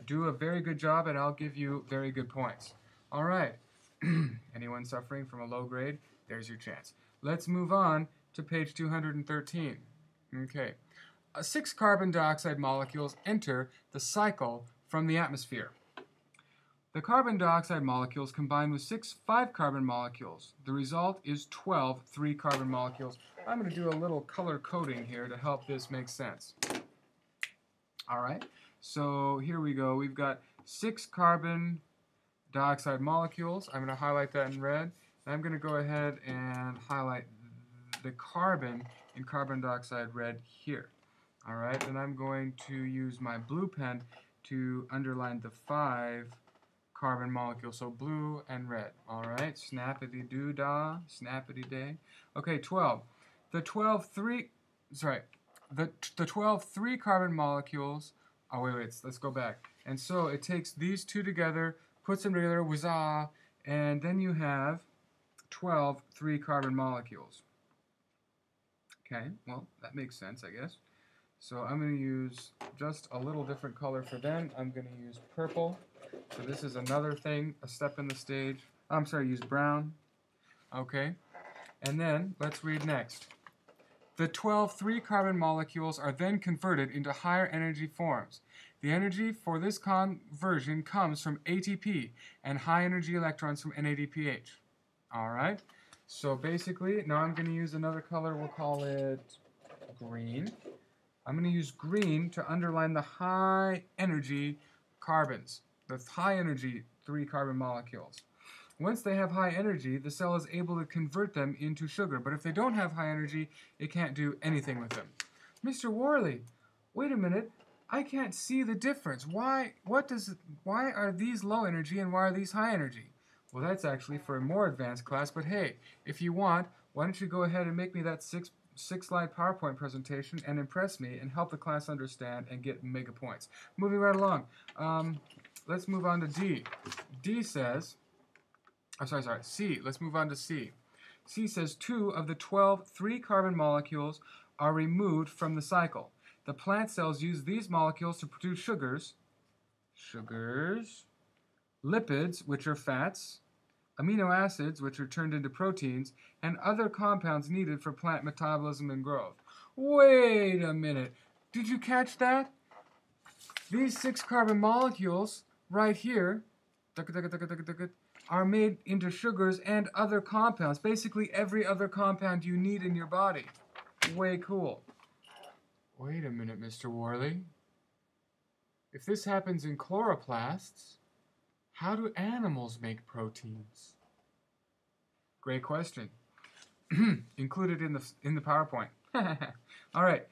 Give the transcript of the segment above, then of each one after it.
Do a very good job, and I'll give you very good points. All right. Anyone suffering from a low grade, there's your chance. Let's move on to page 213. Okay. 6 carbon dioxide molecules enter the cycle from the atmosphere. The carbon dioxide molecules combine with 6 5-carbon molecules. The result is 12 3-carbon molecules. I'm going to do a little color coding here to help this make sense. All right, so here we go. We've got 6 carbon dioxide molecules. I'm going to highlight that in red. And I'm going to go ahead and highlight the carbon in carbon dioxide red here. All right, and I'm going to use my blue pen to underline the 5 carbon molecules, so blue and red. All right, snappity-doo-dah, snappity-day. Okay, 12. The 12 3-carbon molecules, oh wait, let's go back. And so it takes these two together, puts them together, whizzah, and then you have 12 3-carbon molecules. Okay, well, that makes sense, I guess. So I'm going to use just a little different color for them. I'm going to use purple. So this is another thing, a step in the stage. I'm sorry, use brown. Okay. And then let's read next. The 12 3-carbon molecules are then converted into higher energy forms. The energy for this conversion comes from ATP and high energy electrons from NADPH. All right. So basically, now I'm going to use another color. We'll call it green. I'm going to use green to underline the high energy carbons, the high energy 3-carbon molecules. Once they have high energy, the cell is able to convert them into sugar, but if they don't have high energy, it can't do anything with them. Mr. Worley, wait a minute, I can't see the difference. Why are these low energy and why are these high energy? Well, that's actually for a more advanced class, but hey, if you want, why don't you go ahead and make me that six-slide PowerPoint presentation and impress me and help the class understand and get mega points. Moving right along, let's move on to D. D says, C. Let's move on to C. C says 2 of the 12 3-carbon molecules are removed from the cycle. The plant cells use these molecules to produce sugars, lipids, which are fats, amino acids, which are turned into proteins, and other compounds needed for plant metabolism and growth. Wait a minute. Did you catch that? These 6 carbon molecules right here are made into sugars and other compounds. Basically every other compound you need in your body. Way cool. Wait a minute, Mr. Worley. If this happens in chloroplasts, how do animals make proteins? Great question. Included in the PowerPoint. All right,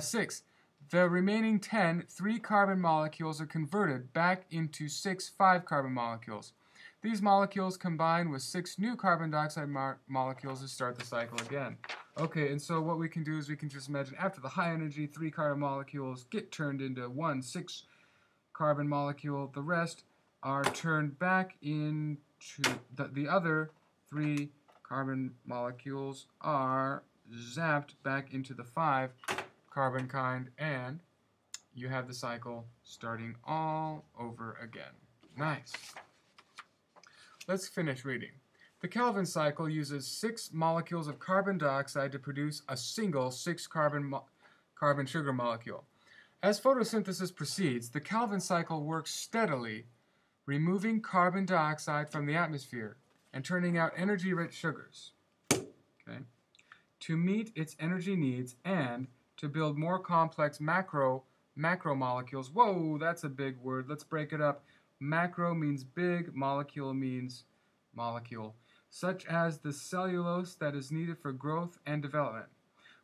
6. The remaining 10 3-carbon molecules are converted back into 6 5-carbon molecules. These molecules combine with 6 new carbon dioxide molecules to start the cycle again. Okay, and so what we can do is we can just imagine after the high energy 3-carbon molecules get turned into 1 6-carbon molecule, the rest are turned back into the other 3-carbon molecules are zapped back into the 5-carbon kind, and you have the cycle starting all over again. Nice. Let's finish reading. The Calvin cycle uses 6 molecules of carbon dioxide to produce a single 6-carbon sugar molecule. As photosynthesis proceeds, the Calvin cycle works steadily, removing carbon dioxide from the atmosphere and turning out energy-rich sugars. Okay. To meet its energy needs and to build more complex macromolecules. Whoa, that's a big word. Let's break it up. Macro means big, molecule means molecule, such as the cellulose that is needed for growth and development.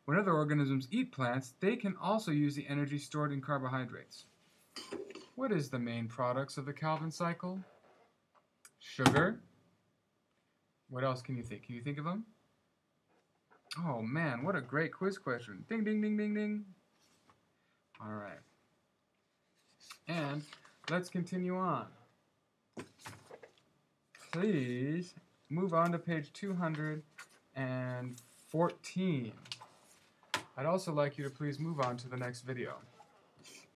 When other organisms eat plants, they can also use the energy stored in carbohydrates. What is the main products of the Calvin cycle? Sugar. What else can you think? Can you think of them? Oh man, what a great quiz question. Ding, ding, ding, ding, ding. All right. And let's continue on. Please move on to page 214. I'd also like you to please move on to the next video.